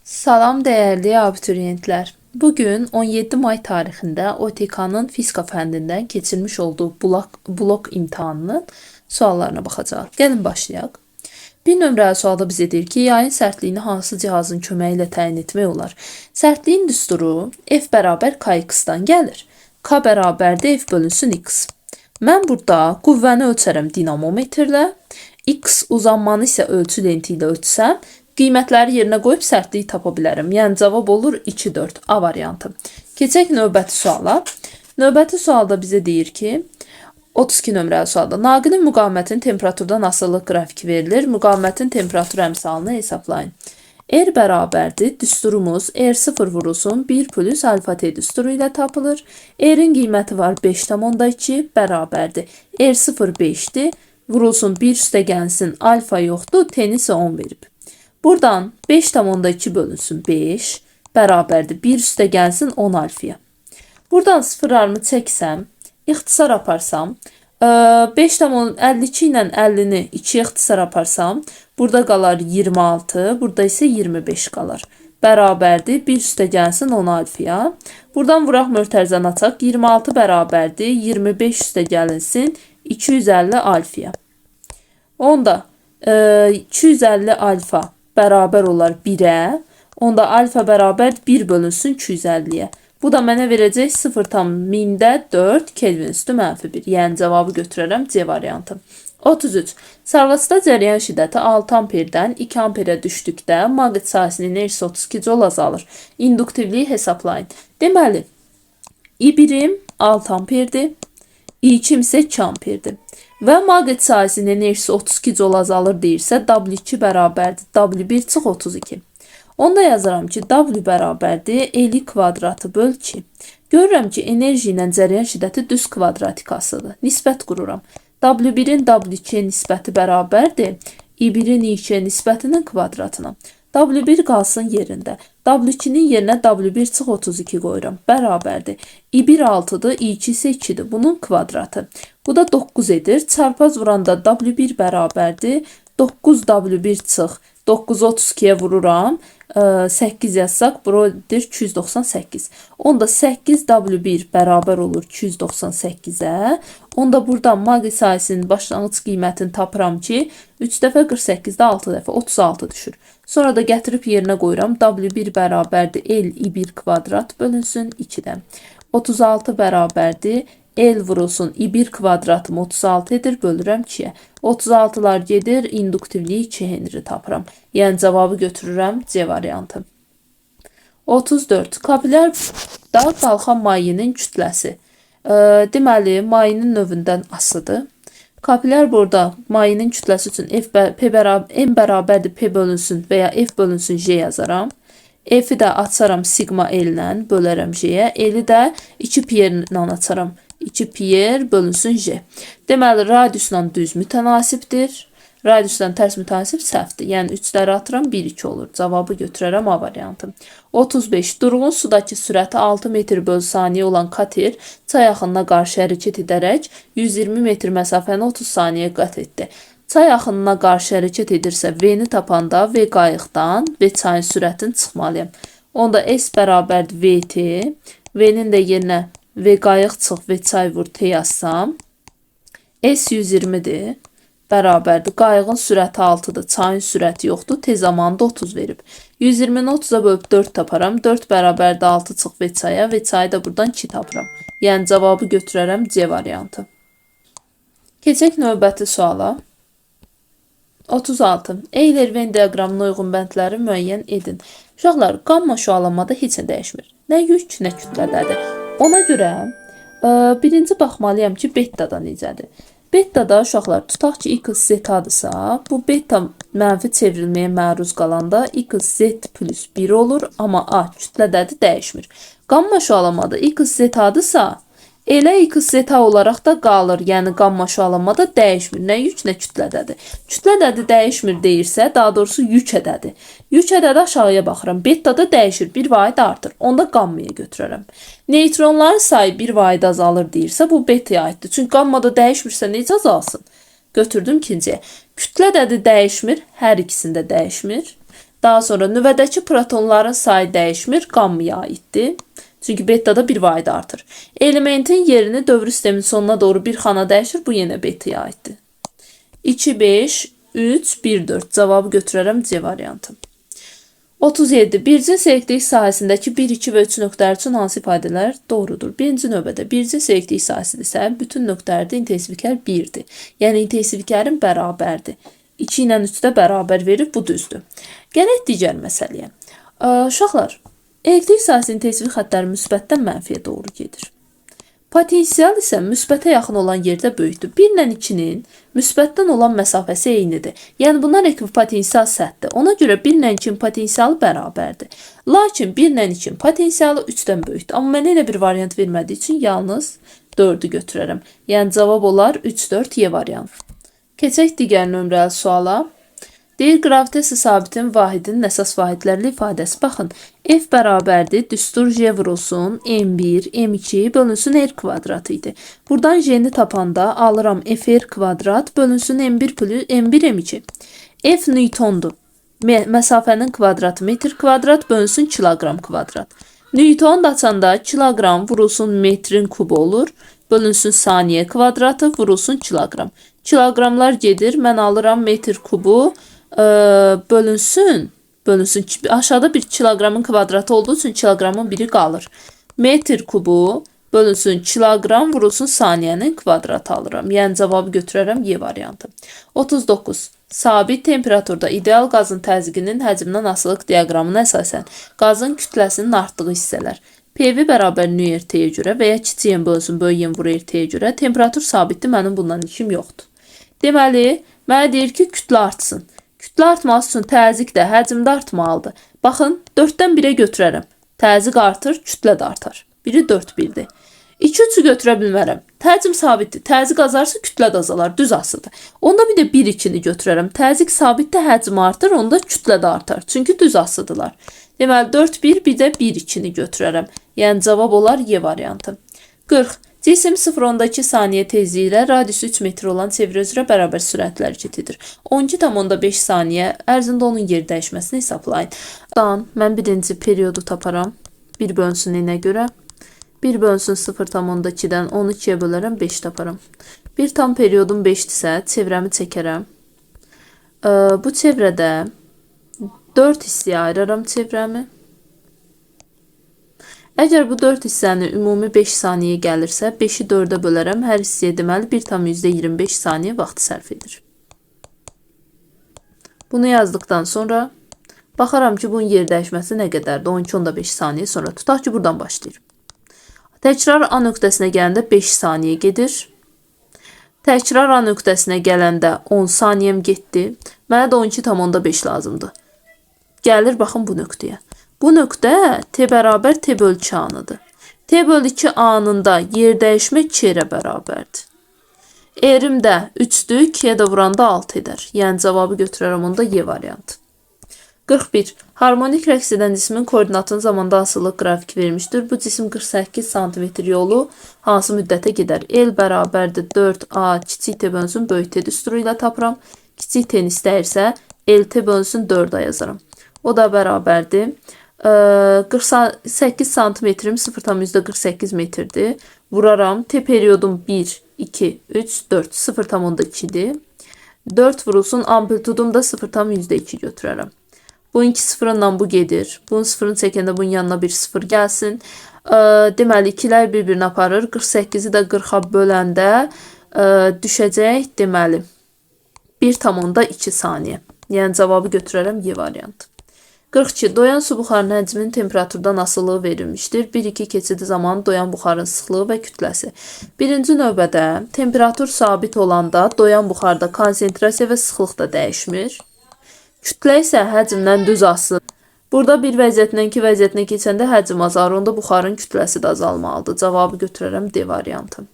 Salam değerli abituriyentler. Bugün 17 May tarixində OTK-nın fizika fənnindən keçirmiş olduğu blok imtahanının suallarına baxacağıq. Gəlin başlayaq. Bir nömrəli sualda bizə deyir ki, yayın sərtliyini hansı cihazın köməyi ilə təyin etmək olar? Sərtliyin düsturu F bərabər kx-dan gəlir. K bərabərdir F bölünsün x. Mən burada qüvvəni ölçərəm dinamometrlə, x uzanmanı isə ölçü lenti ilə ölçsəm, qiymətləri yerinə qoyub sərtliyi tapa bilərəm. Yəni cavab olur 2, 4 A variantı. Keçək növbəti suala. Növbəti sualda bizə deyir ki, 32 nömrəli sualda naqilin müqavimətin temperaturdan asılılıq qrafiki verilir. Müqavimətin temperatur əmsalını hesablayın. R bərabərdir. Düsturumuz R0 vurulsun 1 plus alfa t düsturu ilə tapılır. R'in qiyməti var 5,2 bərabərdir. R0 5'dir. Vurulsun 1 üstə gəlsin alfa yoxdur. T'ni isə 10 verib. Buradan 5,2 bölünsün 5 bərabərdir. 1 üstə gəlsin 10 alfaya. Buradan sıfırlarımı çəksəm, ixtisar aparsam, 5,52 ilə 50-ni 2 ixtisar aparsam, burada qalar 26, burada isə 25 qalar. Bərabərdir. 1 üstə gəlsin 10 alfaya. Buradan vuraq mötərizəni açaq. 26 bərabərdir. 25 üstə gəlinsin 250 alfaya. Onda 250 alfa bərabər olar 1'ə. Onda alfa bərabər 1 bölünsün 250'yə. Bu da mənə verəcək 0,4 Kelvin üstü -1. Yəni cavabı götürərəm C variantı. 33. Sarğıçda cərəyan şiddəti 6 amperdən 2 amperə düşdükdə maqnit sahəsinin enerjisi 32 joule azalır. İnduktivliyi hesablayın. Deməli, I1'im 6 amperdir, I2'm isə 2 amperdir. Və maqnit sahəsinin enerjisi 32 joule azalır deyirsə, W2 bərabərdir. W1 çıx 32. Onda yazıram ki, W bərabərdir. L kvadratı böl 2. Görürəm ki, enerji ilə cərəyan şiddəti düz kvadratikasıdır. Nisbət qururam. W1'in W2'yə nisbəti bərabərdir. I1'in I2'yə nisbətinin kvadratına. W1 qalsın yerində. W2'nin yerinə W1 çıx 32 qoyuram. Bərabərdir. I1 6'dır, I2 isə 2'dir. Bunun kvadratı. Bu da 9 edir. Çarpaz vuranda W1 bərabərdir. 9 W1 çıx. 9'u 32'yə vururam. 8 yazsaq, buradır 298. Onda 8 W1 bərabər olur 298'ə. Onda buradan maqnit sahəsinin başlanğıc qiymətini tapıram ki, 3 dəfə 48'də 6 dəfə 36 düşür. Sonra da gətirib yerinə qoyuram. W1 bərabərdir L I1 kvadrat bölünsün 2'dən. 36 bərabərdir L vurulsun I1 kvadratım 36 edir, bölürəm 2'yə. 36'lar gedir, induktivliyi 2 Henry tapıram. Yəni cavabı götürürəm C variantı. 34. Kapillərdə qalxan mayenin kütləsi. Deməli, mayenin növündən asıdır. Kapillər burada mayenin kütləsi üçün M bərabərdir P bölünsün və ya F bölünsün J yazaram. F'i də açaram sigma L ilə, bölərəm J'yə. L'i də 2 pi ilə açaram. 2 pi bölünsün J. Deməli, radiusla düz mütənasibdir. Radiusdan tərs mütənasib səhvdir. Yəni 3'ləri atıram, 1, 2 olur. Cavabı götürərəm A variantı. 35. Durğun sudakı sürəti 6 metr bölü saniyə olan kater çay axınına qarşı hərəkət edərək 120 metr məsafəni 30 saniyə qət etdi. Çay axınına qarşı hərəkət edirsə V-ni tapanda V qayıqdan V çayın sürətini çıxmalıyam. Onda S bərabərdir VT. V-nin də yerinə V qayıq çıx V çay vur T yazsam. S 120'dir. Bərabərdir. Qayığın sürəti 6'dır. Çayın sürəti yoxdur. T zamanında 30 verib. 120'ni 30'a bölüb 4 taparam. 4 bərabərdir 6 çıx V çaya. V çayı da buradan 2 tapıram. Yəni cavabı götürərəm C variantı. Keçək növbəti suala. 36. Eyler-Venn diaqramına uyğun bəndləri müəyyən edin. Uşaqlar, qamma şüalanmada heç nə dəyişmir. Nə yük, nə kütlədədir. Ona görə birinci baxmalıyam ki, betada necədir. Betada uşaqlar, tutaq ki, x z'dırsa, bu beta mənfi çevrilməyə məruz qalanda x z plus 1 olur, amma A kütlədədir, dəyişmir. Qamma şüalanmada x z'dırsa, elə x z olaraq da qalır, yəni qamma şüalanmada dəyişmir. Nə yük, nə kütlədədir. Kütlədədir dəyişmir deyirsə, daha doğrusu yük ədədi. Yük ədədi aşağıya baxıram. Betada dəyişir, 1 vahid artır. Onda qammaya götürərəm. Neytronların sayı 1 vahid azalır deyirsə, bu betaya aiddir. Çünki qammada dəyişmirsə necə azalsın? Götürdüm ikinciyə. Kütlə ədədi dəyişmir, hər ikisində dəyişmir. Daha sonra nüvədəki protonların sayı dəyişmir, qammaya aiddir. Çünki betada bir vahid artır. Elementin yerini dövr sistemin sonuna doğru bir xana dəyişir, bu yenə betaya aiddir. 2, 5, 3, 1, 4 cavabı götürərəm C variantı. 37. Bir cins elektrik sahəsindəki 1, 2 və 3 nöqtələr üçün hansı ifadələr doğrudur? Birinci növbədə bir cins elektrik sahəsidirsə, bütün nöqtələrdə intensivliklər 1-dir. Yəni intensivliklərin bərabərdir. 2 ilə 3 də bərabər verir, bu düzdür. Gələk digər məsələyə. Uşaqlar, elektrik sahəsinin intensivlik xəttləri müsbətdən mənfiyə doğru gedir. Potensial isə müsbətə yaxın olan yerdə böyükdür. 1 ilə 2-nin müsbətdən olan məsafəsi eynidir. Yəni bunlar ekvipotensial səthdir. Ona görə 1 ilə 2-nin potensialı bərabərdir. Lakin 1 ilə 2-nin potensialı 3-dən böyükdür. Amma mənə elə bir variant vermədiyi üçün yalnız 4-ü götürərəm. Yəni cavab olar 3, 4, Y variantı. Keçək digər nömrəli suala. Deyir, gravitasiya sabitin vahidinin əsas vahidlərli ifadəsi. Baxın, F bərabərdir, düstur J vurulsun, M1, M2 bölünsün R kvadratı idi. Buradan J'ni tapanda alıram FR kvadrat bölünsün M1, M2. F newtondur. Məsafənin kvadratı metr kvadrat bölünsün kilogram kvadrat. Newton da açanda kilogram vurulsun metrin kubu olur. Bölünsün saniye kvadratı vurulsun kilogram. Kilogramlar gedir, mən alıram metr kubu. Bölünsün aşağıda bir kilogramın kvadratı olduğu için kilogramın biri qalır. Metr kubu bölünsün kilogram vurulsun saniyenin kvadratı alıram. Yəni cavabı götürərəm Y variantı. 39. Sabit temperaturda ideal qazın təzyiqinin həcmindən asılılıq diaqramına əsasən qazın kütləsinin artdığı hissələr. PV bərabər nü RT-yə görə və ya kiçik M bölünsün böyük M vur RT-yə görə temperatur sabitdir, mənim bundan işim yoxdur. Deməli, mənə deyir ki, kütlə artsın. Kütlə artması üçün təzyiq də, həcm də artmalıdır. Baxın, 4-dən 1-ə götürərəm. Təzyiq artır, kütlə də artar. Biri 4, 1-dir. 2, 3-ü götürə bilmərəm. Həcm sabitdir. Təzyiq azarsa kütlə də azalar, düz asıdır. Onda bir də 1, 2-ni götürərəm. Təzyiq sabitdir, həcm artır, onda kütlə də artar. Çünki düz asıdırlar. Deməli, 4, 1, bir də 1, 2-ni götürərəm. Yəni cavab olar Y variantı. 40. Cisim 0,2 saniye tezliyi ilə radiusu 3 metr olan çevrə üzrə bərabər sürətlə hərəkət edir. 12,5 saniyə ərzində onun yer dəyişməsini hesablayın. Mən birinci periodu taparam. 1 bölünsün nə görə? 1 bölünsün 0,2-dən 12-yə bölərəm, 5 taparam. 1 tam periyodum 5-dirsə, çevrəmi çəkərəm. Bu çevrədə 4 hissəyə ayıraram çevrəmi. Əgər bu 4 hissəni ümumi 5 saniyə gəlirsə, 5-i 4-ə bölərəm, hər hissəyə deməli 1,25 saniyə vaxt sərf edir. Bunu yazdıqdan sonra baxaram ki, bunun yer dəyişməsi nə qədərdir? 12,5 saniyə sonra. Tutaq ki, buradan başlayır. Təkrar A nöqtəsinə gələndə 5 saniyə gedir. Təkrar A nöqtəsinə gələndə 10 saniyəm getdi. Mənə də 12,5 lazımdır. Gəlir, baxın bu nöqtəyə. Bu nöqtə T bərabər T bölü 2 anıdır. T bölü 2 anında yer dəyişmə 2-yə bərabərdir. Erim də 3-dür, 2-yə də vuranda 6 edər. Yəni cavabı götürərəm, onda Y variantı. 41. Harmonik rəqs edən cismin koordinatının zamanda asılılıq qrafiki vermişdir. Bu cisim 48 cm yolu hansı müddətə gedər? L bərabərdir 4A kiçik T bölünsün böyük T düsturu ilə tapıram. Kiçik T-ni istəyirsə LT bölünsün 4A yazaram. O da bərabərdir. 48 santimetrim 0,48 metrdir. Vuraram. T periyodum 1, 2, 3, 4. 0,2'dir. 4 vurulsun. Amplitudum da 0,2 götürərəm. Bunun 2 sıfırınla bu gedir. Bunun sıfırını çəkəndə bunun yanına bir sıfır gəlsin. Deməli, ikilər bir-birini aparır. 48'i də 40'a böləndə düşəcək. Deməli, 1,2 saniyə. Yəni cavabı götürərəm Y variantı. 42. Doyan su buxarının həcminin temperaturdan asılılığı verilmişdir. 1-2 keçidi zamanı doyan buxarın sıxlığı və kütləsi. Birinci növbədə temperatur sabit olanda doyan buxarda konsentrasiya və sıxlıq da dəyişmir. Kütlə isə həcmdən düz asılı. Burada bir vəziyyətindən 2 vəziyyətinə keçəndə həcm azalır, onda buxarın kütləsi də azalmalıdır. Cavabı götürərəm D variantı.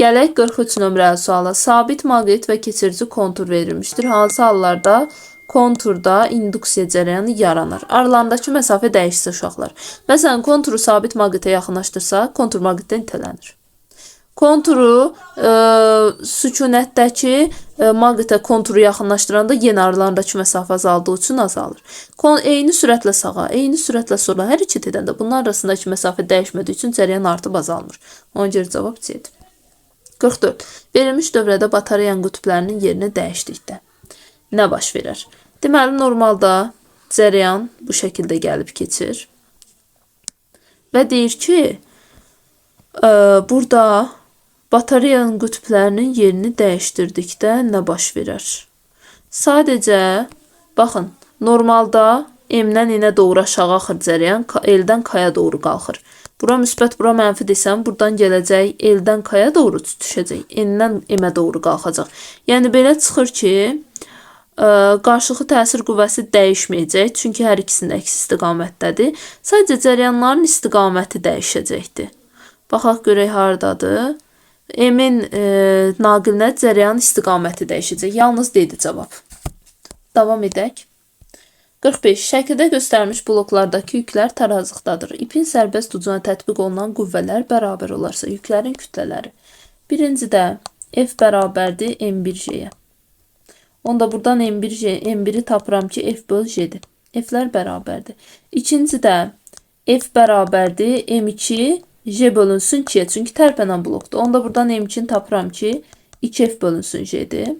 Gələk 43 nömrəli suala. Sabit maqnit və keçirici kontur verilmişdir. Hansı hallarda konturda induksiya cərəyanı yaranır? Aralarındakı məsafə dəyişsə uşaqlar. Məsələn, konturu sabit maqnitə yaxınlaşdırsa, kontur maqnitdən itələnir. Konturu sükunətdəki maqnitə konturu yaxınlaşdıranda yenə aralarındakı məsafə azaldığı üçün azalır. Eyni sürətlə sağa, eyni sürətlə sola hərəkət edəndə bunlar arasındakı məsafə dəyişmədiyi üçün cəryan artıb azalmır. Ona görə cavab C-dir. 44. Verilmiş dövrədə batareyanın qütblərinin yerini dəyişdikdə nə baş verər? Deməli, normalda cəryan bu şəkildə gəlib keçir. Və deyir ki, burada batareyanın qütblərinin yerini dəyişdirdikdə nə baş verər? Sadəcə, baxın, normalda M-dən N-ə doğru aşağı axır cəryan, L-dən K-ya doğru qalxır. Bura müsbət, bura mənfi desəm, buradan gələcək, L-dən K-ya doğru düşəcək, N-dən M-ə doğru qalxacaq. Yəni, belə çıxır ki, qarşılıqlı təsir qüvvəsi dəyişməyəcək, çünki hər ikisinin əks istiqamətdədir. Sadəcə cəryanların istiqaməti dəyişəcəkdir. Baxaq görək hardadır. M-in naqilinə cəryanın istiqaməti dəyişəcək. Yalnız D-dir cavab. Davam edək. 45. Şəkildə göstərilmiş bloklardakı yüklər tarazlıqdadır. İpin sərbəst ucuna tətbiq olunan qüvvələr bərabər olarsa, yüklərin kütlələri. Birincidə F bərabərdir M1J-yə. Onda buradan M1'i tapıram ki, F böl J'dir. F'lər bərabərdir. İkincidə F bərabərdir M2 J bölünsün 2'ye. Çünki tərpənən blokdur. Onda buradan M2'ni tapıram ki, 2F bölünsün J'dir.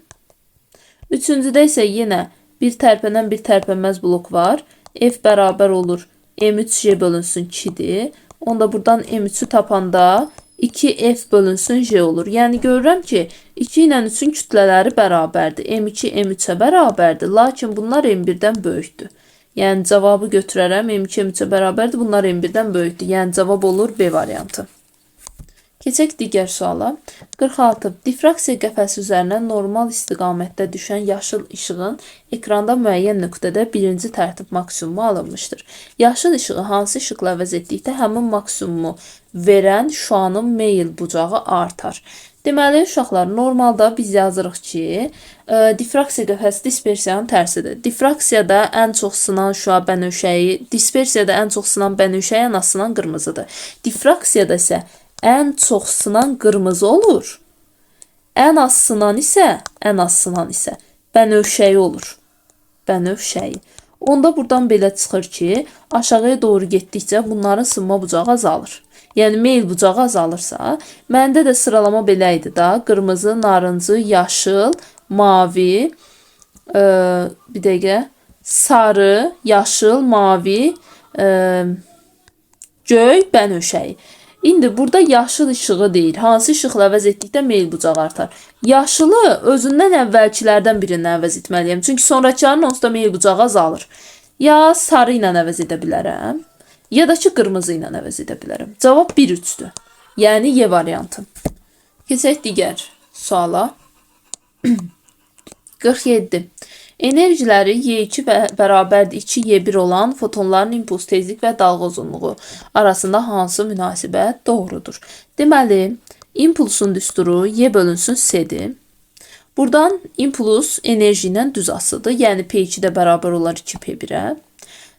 Üçüncüdə isə yenə bir tərpənən bir tərpənməz blok var. F bərabər olur M3J bölünsün 2'dir. Onda buradan M3'ü tapanda 2F bölünsün J olur. Yəni görürəm ki, 2 ilə 3'ün kütlələri bərabərdir. M2 M3'ə bərabərdir. Lakin bunlar M1'dən böyükdür. Yəni cavabı götürərəm. M2 M3'ə bərabərdir. Bunlar M1'dən böyükdür. Yəni cavab olur B variantı. Keçək digər suala. 46. Difraksiya qəfəsi üzərinə normal istiqamətdə düşən yaşıl işığın ekranda müəyyən nöqtədə birinci tərtib maksimumu alınmışdır. Yaşıl işığı hansı işıqla əvəz etdikdə həmin maksimumu verən şüanın meyl bucağı artar. Deməli, uşaqlar, normalda biz yazırıq ki, difraksiya qəfəsi dispersiyanın tərsidir. Difraksiyada ən çox sınan şüa bənövşəyi, dispersiyada ən çox sınan bənövşəyi, ən az sınan qırmızıdır. Difraksiyada isə ən çox sınan qırmızı olur. Ən az sınan isə bənövşəyi olur. Bənövşəyi. Onda buradan belə çıxır ki, aşağıya doğru getdikcə bunların sınma bucağı azalır. Yəni meyl bucağı azalırsa, məndə də sıralama belə idi da. Qırmızı, narıncı, yaşıl, mavi, bir dəqiqə, sarı, yaşıl, mavi, göy, bənövşəyi. İndi burada yaşıl işığı deyir. Hansı işıqla əvəz etdikdə meyl bucağı artar. Yaşılı özündən əvvəlkilərdən birindən əvəz etməliyəm. Çünki sonrakıların onsuz da meyl bucağı azalır. Ya sarı ilə əvəz edə bilərəm, ya da ki qırmızı ilə əvəz edə bilərəm. Cavab 1-3-dür. Yəni Y variantı. Keçək digər suala. 47. Enerjiləri Y2 bərabərdir 2Y1 olan fotonların impuls tezlik və dalğa uzunluğu arasında hansı münasibət doğrudur? Deməli, impulsun düsturu Y bölünsün S-dir. Buradan impuls enerji ilə düz asıdır. Yəni P2 də bərabər olar 2P1-ə.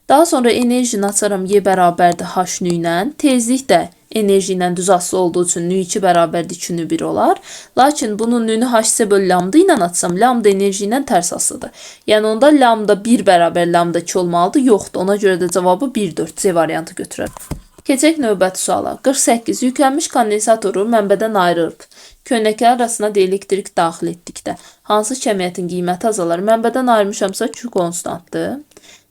Daha sonra enerjini açaram Y bərabərdir H nü ilə. Tezlik də enerji ilə düz asılı olduğu üçün nü 2 bərabərdir 2 nü 1 olar. Lakin bunun nünü HC bölü lambda ilə atsam, lambda enerji ilə tərs asılıdır. Yəni onda lambda 1 bərabər lambda 2 olmalıdır. Yoxdur. Ona görə də cavabı 1-4 C variantı götürər. Keçək növbəti suala. 48. Yüklənmiş kondensatoru mənbədən ayırıb köynəklər arasına dielektrik daxil etdikdə hansı kəmiyyətin qiyməti azalar? Mənbədən ayırmışamsa Q konstantdır.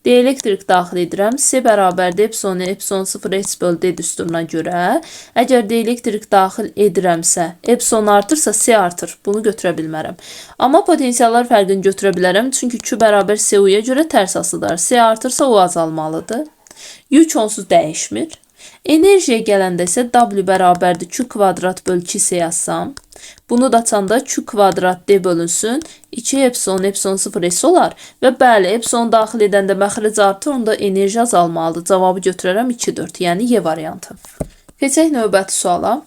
Dielektrik daxil edirəm. C bərabərdir epsilon 0 H bölü D düsturuna görə. Əgər dielektrik daxil edirəmsə, epsilon artırsa C artır. Bunu götürə bilmərəm. Amma potensiallar fərqini götürə bilərəm. Çünki Q bərabər CU-ya görə tərs asıdır. C artırsa O azalmalıdır. Yük onsuz dəyişmir. Enerjiyə gələndə isə W bərabərdir Q kvadrat bölü 2C yazsam. Bunu da açanda Q kvadrat D bölünsün 2 epsilon 0 S olar. Və bəli, epsilon daxil edəndə məxrəc artır, onda enerji azalmalıdır. Cavabı götürərəm 2-4, yəni Y variantı. Keçək növbəti suala.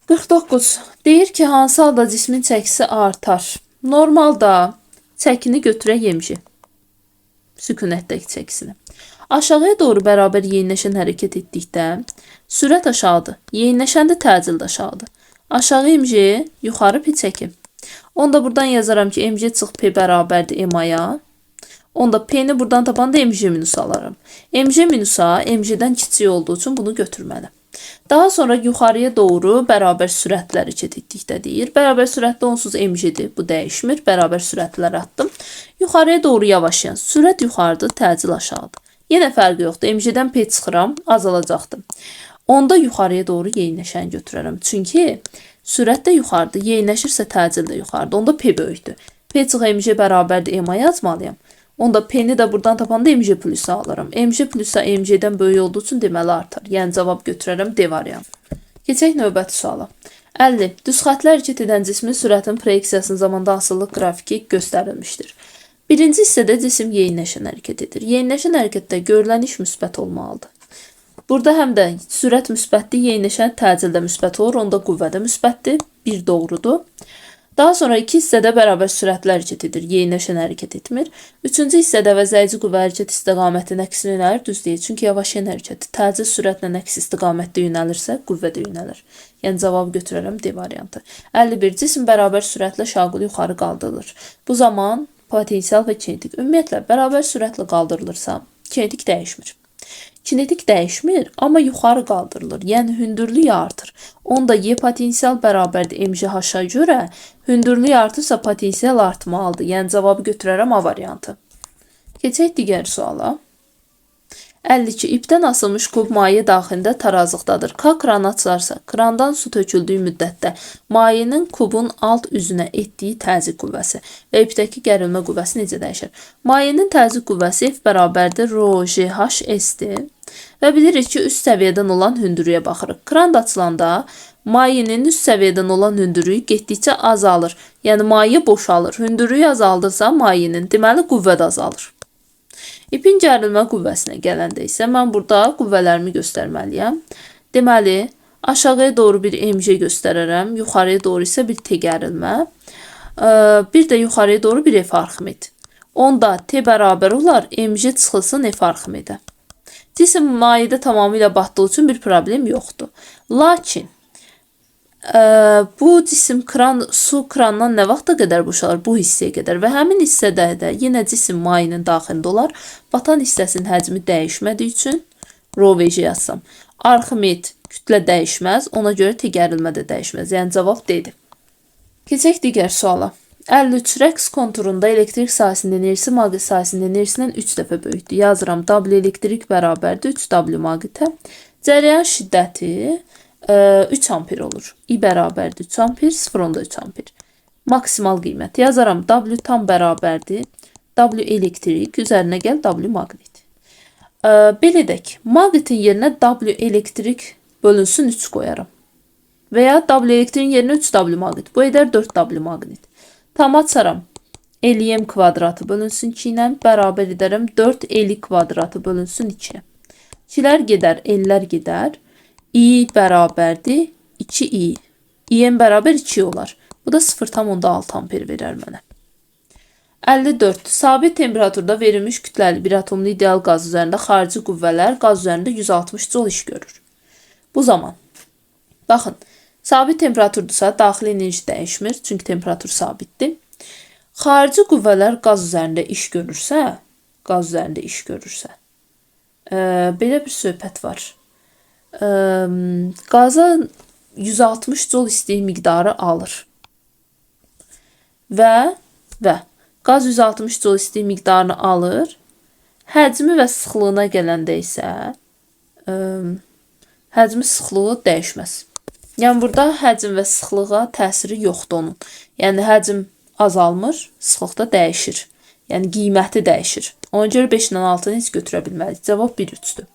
49. Deyir ki, hansı halda cismin çəkisi artar? Normalda çəkini götürək yemişi. Sükunətdəki çəkisini. Aşağıya doğru bərabər yeyinləşən hərəkət etdikdə sürət aşağıdır. Yeyinləşəndə təcil də aşağıdır. Aşağı mc, yuxarı pi çəkim. Onda buradan yazaram ki, mc çıx p bərabərdir m-aya. Onda p-ni buradan tapanda mc minus alaram. Mc minusa mc-dən kiçik olduğu üçün bunu götürməliyəm. Daha sonra yuxarıya doğru bərabər sürətləri etdikdə deyir. Bərabər sürətdə onsuz mc-dir, bu dəyişmir. Bərabər sürətlər atdım. Yuxarıya doğru yavaşlayan sürət yuxarıdır, təcil aşağıdır. Yenə fərqi yoxdur. mc-dən p çıxıram, azalacaqdır. Onda yuxarıya doğru yeyinləşəni götürərəm. Çünki sürət də yuxarıdır, yeyinləşirsə təcil də yuxarıdır. Onda p böyükdür. P çıx mc bərabərdir m-a yazmalıyam. Onda p-ni də buradan tapanda mc plusu alıram. mc plusa mc-dən böyük olduğu üçün deməli artar. Yəni cavab götürərəm D variantı. Keçək növbəti suala. 50. Düz xətlər hərəkət edən cismin sürətinin proyeksiyasının zamanda asıllıq qrafiki göstərilmişdir. Birinci hissədə cisim yeyinləşən hərəkət edir. Yeyinləşən hərəkətdə görülən iş müsbət olmalıdır. Burada həm də sürət müsbətdir, yeyinləşən təcil də müsbət olur, onda qüvvə də müsbətdir. Bir doğrudur. Daha sonra iki hissədə bərabər sürətlə hərəkət edir, yeyinləşən hərəkət etmir. Üçüncü hissədə vəzəyici qüvvə hərəkət istiqamətin əksini yönəlir, düz deyil. Çünki yavaşlayan hərəkət təcil sürətlə əks istiqamətdə yönəlirsə, qüvvə də yönəlir. Yəni cavabı götürərəm D variantı. 51. Cisim bərabər sürətlə şaquli yuxarı qaldırılır. Bu zaman potensial və kinetik ümumiyyətlə bərabər sürətlə qaldırılırsa, kinetik dəyişmir. Kinetik dəyişmir, amma yuxarı qaldırılır. Yəni hündürlük artır. Onda Y potensial bərabərdir mgh-a görə, hündürlük artırsa potensial artmalıdır. Yəni cavabı götürərəm A variantı. Keçək digər suala. 52. İpdən asılmış kub maye daxilində tarazlıqdadır. K kranı açılarsa, krandan su töküldüyü müddətdə mayenin kubun alt üzünə etdiyi təzyiq qüvvəsi və ipdəki gərilmə qüvvəsi necə dəyişir? Mayenin təzyiq qüvvəsi F bərabərdir ρGHS-dir və bilirik ki, üst səviyyədən olan hündürlüyə baxırıq. Kran açılanda mayenin üst səviyyədən olan hündürlüyü getdikcə azalır. Yəni maye boşalır. Hündürlüyü azaldırsa mayenin, deməli qüvvə də azalır. İpin gərilmə qüvvəsinə gələndə isə mən burada qüvvələrimi göstərməliyəm. Deməli, aşağıya doğru bir mg göstərərəm, yuxarıya doğru isə bir T gərilmə, bir də yuxarıya doğru bir F arximed. Onda T bərabər olar, mg çıxılsın F arximedə. Cisim mayedə tamamilə batdığı üçün bir problem yoxdur. Lakin bu cisim su krandan nə vaxta qədər boşalır? Bu hissəyə qədər və həmin hissədə də yenə cisim mayenin daxilində olar. Batan hissəsinin həcmi dəyişmədiyi üçün ρVG yazsam. Arximed kütlə dəyişməz, ona görə T gərilmə də dəyişməz. Yəni cavab D-dir. Keçək digər suala. 53. Rəqs konturunda elektrik sahəsinin enerjisi maqnit sahəsinin enerjisindən 3 dəfə böyükdür. Yazıram W elektrik bərabərdir 3W maqnitə. Cərəyan şiddəti 3 amper olur. I bərabərdir 3 amper, 0.3 amper. Maksimal qiymət. Yazaram W tam bərabərdir. W elektrik, üzərinə gəl W maqnit. Belə edək. Maqnitin yerinə W elektrik bölünsün 3 qoyaram. Və ya W elektrikin yerinə 3W maqnit. Bu edər 4W maqnit. Tam açaram. L-M kvadratı bölünsün 2 ilə bərabər edərəm 4L kvadratı bölünsün 2. 2-lər gedər, L-lər gedər. I bərabərdir 2I. I-M bərabər 2 olar. Bu da 0,6 amper verər mənə. 54. Sabit temperaturda verilmiş kütləli bir atomlu ideal qaz üzərində xarici qüvvələr qaz üzərində 160 jol iş görür. Bu zaman, baxın, sabit temperaturdursa daxili enerji dəyişmir, çünki temperatur sabitdir. Xarici qüvvələr qaz üzərində iş görürsə, belə bir söhbət var. Qaza 160 jol istilik miqdarı alır. Və qaz 160 jol istilik miqdarını alır. Həcmi və sıxlığına gələndə isə həcmi sıxlığı dəyişməz. Yəni burada həcm və sıxlığa təsiri yoxdur onun. Yəni həcm azalmır, sıxlıq da dəyişir. Yəni qiyməti dəyişir. Ona görə 5 ilə 6-nı heç götürə bilmərik. Cavab 1-3-dür.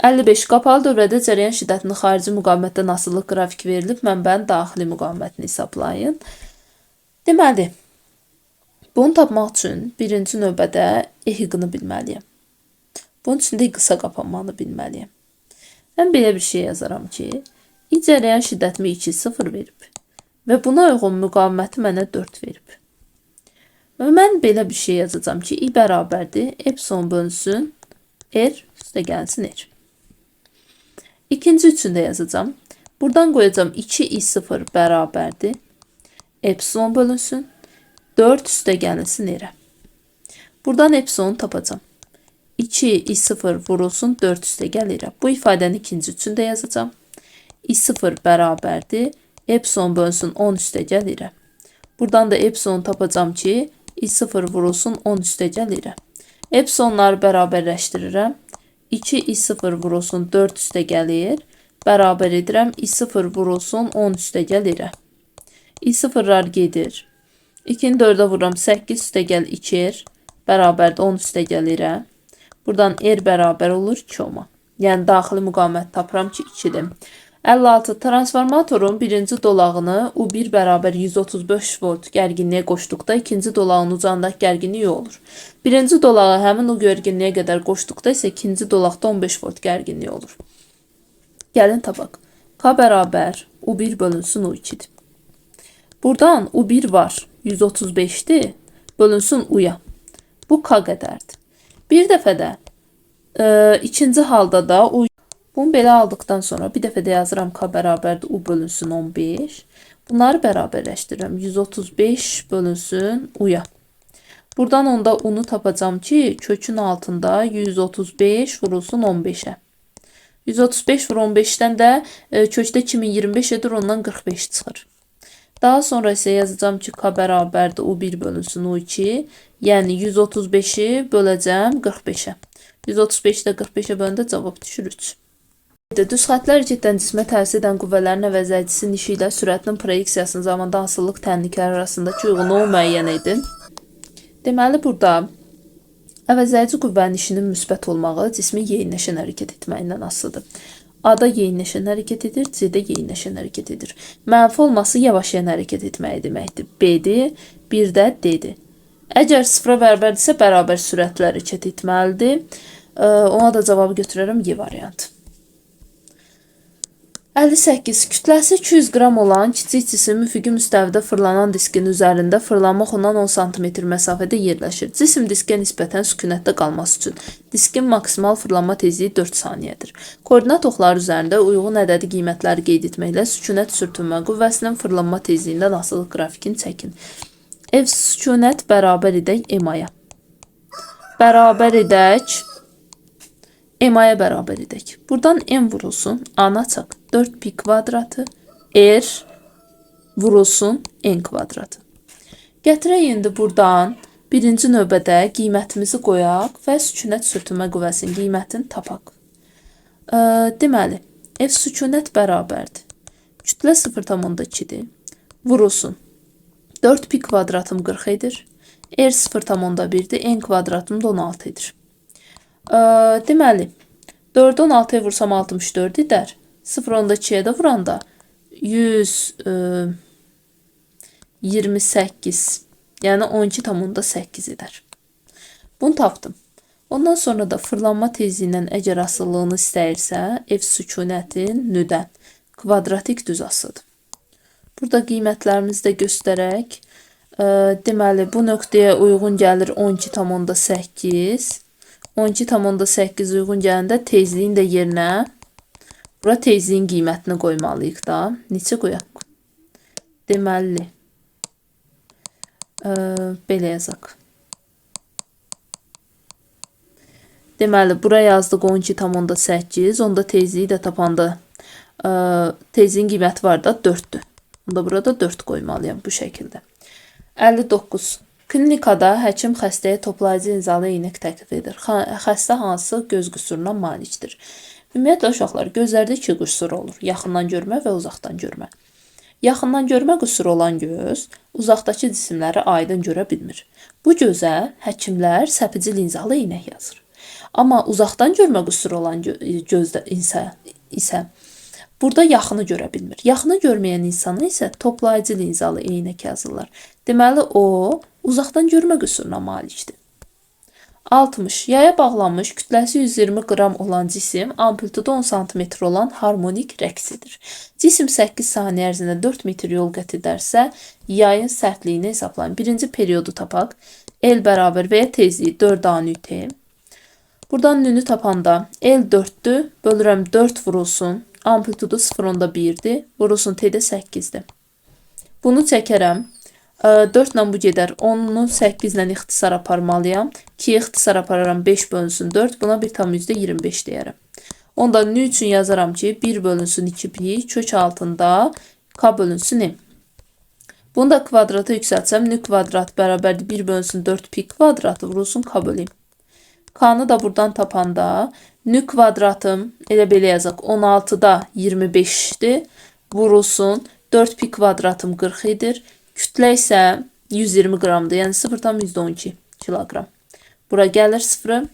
55. Qapalı dövrədə cərəyan şiddətinin xarici müqavimətdən asıllıq qrafiki verilib. Mənbənin daxili müqavimətini hesablayın. Deməli, bunu tapmaq üçün birinci növbədə EHQ-nı bilməliyəm. Bunun üçün də qısa qapanmanı bilməliyəm. Mən belə bir şey yazaram ki, I cərəyan şiddətimi 2, 0 verib və buna uyğun müqaviməti mənə 4 verib. Və mən belə bir şey yazacağam ki, I bərabərdir, epsilon bölünsün, R üstə gəlsin R. İkinci üçün də yazacağım. Buradan qoyacağım 2i0 bərabərdir. Epsilon bölünsün. 4 üstəgəlisi nerə? Buradan epsilonu tapacağım. 2i0 vurulsun 4 üstəgəlirə. Bu ifadəni ikinci üçün də yazacağım. i0 bərabərdir. Epsilon bölünsün 10 üstəgəlirə. Buradan da epsilonu tapacağım ki, i0 vurulsun 10 üstəgəlirə. Epsilonları bərabərləşdirirəm. 2i0 vurulsun 4 üstəgəlir. Bərabər edirəm. i0 vurulsun 10 üstəgəlirə. i0'lar gedir. 2'ni 4'e vururam. 8 üstəgəl 2r. Bərabərdə 10 üstəgəlirə. Buradan r bərabər olur 2 ohma. Yəni daxili müqavimət tapıram ki 2'dir. 56. Transformatorun birinci dolağını U1 bərabər 135 volt gərginliyə qoşduqda ikinci dolağın ucandakı gərginlik olur. Birinci dolağı həmin o gərginliyə qədər qoşduqda isə ikinci dolaqda 15 volt gərginlik olur. Gəlin tapaq. K bərabər U1 bölünsün U2'dir. Buradan U1 var. 135'dir. Bölünsün U'ya. Bu K qədərdir. Bir dəfə də ikinci halda da U. Bunu belə aldıqdan sonra bir dəfə də yazıram K bərabərdir U bölünsün 15. Bunları bərabərləşdirirəm. 135 bölünsün U'ya. Buradan onda U'nu tapacağım ki kökün altında 135 vurulsun 15'ə. 135 vur 15'dən də kökdə 2025 edir, ondan 45 çıxır. Daha sonra isə yazacağım ki K bərabərdir U1 bölünsün U2. Yəni 135'i böləcəm 45'ə. 135'də 45'ə böləndə cavab düşür 3. Düz xətlər ciddən cismə təsir edən qüvvələrin əvəzləyicisinin işi ilə sürətinin proyeksiyasının zamanda asılılıq tənlikləri arasındakı uyğunluğu müəyyən edin. Deməli, burada əvəzləyici qüvvənin işinin müsbət olmağı cismin yeyinləşən hərəkət etməyindən asılıdır. A-da yeyinləşən hərəkət edir, C-də yeyinləşən hərəkət edir. Mənfi olması yavaşayan hərəkət etməyi deməkdir. B-dir, bir də D-dir. Əgər sıfıra bərabərdirsə, bərabər sürətlə hərəkət etməlidir. Ona da cavabı götürərəm Y variantı. 58. Kütləsi 200 qram olan kiçik cisim üfüqi müstəvidə fırlanan diskin üzərində fırlanmaq ondan 10 sm məsafədə yerləşir. Cisim diskə nisbətən sükunətdə qalması üçün diskin maksimal fırlanma tezliyi 4 saniyədir. Koordinat oxları üzərində uyğun ədədi qiymətləri qeyd etməklə sükunət sürtünmə qüvvəsinin fırlanma tezliyindən asılı qrafikini çəkin. F sükunət bərabər edək M-aya. Bərabər edək M-aya bərabər edək. Buradan M vurulsun, A-nı açaq. 4pi kvadratı, R vurulsun, N kvadratı. Gətirək indi buradan birinci növbədə qiymətimizi qoyaq və sükunət sürtünmə qüvvəsinin qiymətini tapaq. Deməli, F sükunət bərabərdir. Kütlə 0,2'dir. Vurulsun. 4pi kvadratım 40 edir. R 0,1'dir. N kvadratım da 16 edir. Deməli, 4'ü 16'ya vursam 64 edər. 0,2'ye də vuranda 128, yəni 12,8 edər. Bunu tapdım. Ondan sonra da fırlanma tezliyindən əgər asıllığını istəyirsə, F sükunətin nüdən kvadratik düz asıdır. Burada qiymətlərimizi də göstərək. Deməli, bu nöqtəyə uyğun gəlir 12,8. 12,8 uyğun gələndə tezliyin də yerinə bura tezliyin qiymətini qoymalıyıq da. Neçə qoyaq? Deməli, belə yazaq. Deməli, bura yazdıq 12,8. Onda tezliyi də tapanda tezliyin qiyməti var da 4'dür. Onda burada 4 qoymalıyam bu şəkildə. 59. Klinikada həkim xəstəyə toplayıcı inzalı eynək təklif edir. Xəstə hansı göz qüsuruna malikdir? Ümumiyyətlə uşaqlar, gözlərdə iki qüsur olur. Yaxından görmə və uzaqdan görmə. Yaxından görmə qüsuru olan göz uzaqdakı cisimləri aydın görə bilmir. Bu gözə həkimlər səpici linzalı eynək yazır. Amma uzaqdan görmə qüsuru olan gözdə isə burada yaxını görə bilmir. Yaxını görməyən insana isə toplayıcı linzalı eynək yazırlar. Deməli, o uzaqdan görmə qüsuruna malikdir. 60. Yaya bağlanmış kütləsi 120 qram olan cisim amplitudu 10 sm olan harmonik rəqs edir. Cisim 8 saniyə ərzində 4 metr yol qət edərsə, yayın sərtliyini hesablayın. Birinci periodu tapaq. L bərabər və ya tezliyi 4 ANT. Buradan nünü tapanda L 4'dür. Bölürəm 4 vurulsun. amplitudu 0.1-dir. Vurulsun T-də 8-dir. Bunu çəkərəm. 4 ilə bu gedər. 10-u 8 ilə ixtisar aparmalıyam. 2-yə ixtisar apararam. 5 bölünsün 4. Buna 1,25 deyərəm. Onda n üçün yazaram ki, 1 bölünsün 2 pi kök altında k bölünsün m. Bunu da kvadrata yüksəltsəm, n kvadrat bərabərdir 1 bölünsün 4 pi kvadratı vurulsun k bölü m. K-nı da buradan tapanda n kvadratım elə belə yazaq 16-da 25-dir. Vurulsun 4 pi kvadratım 40 edir. Kütlə isə 120 qramdır. Yəni 0,12 kiloqram. Bura gəlir 0.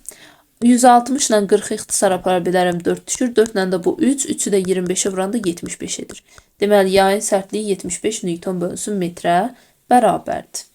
160 ilə 40 ixtisar apara bilərəm 4 düşür. 4 ilə də bu 3. 3-ü də 25-ə vuranda 75 edir. Deməli, yayın sərtliyi 75 Newton bölünsün metrə bərabərdir.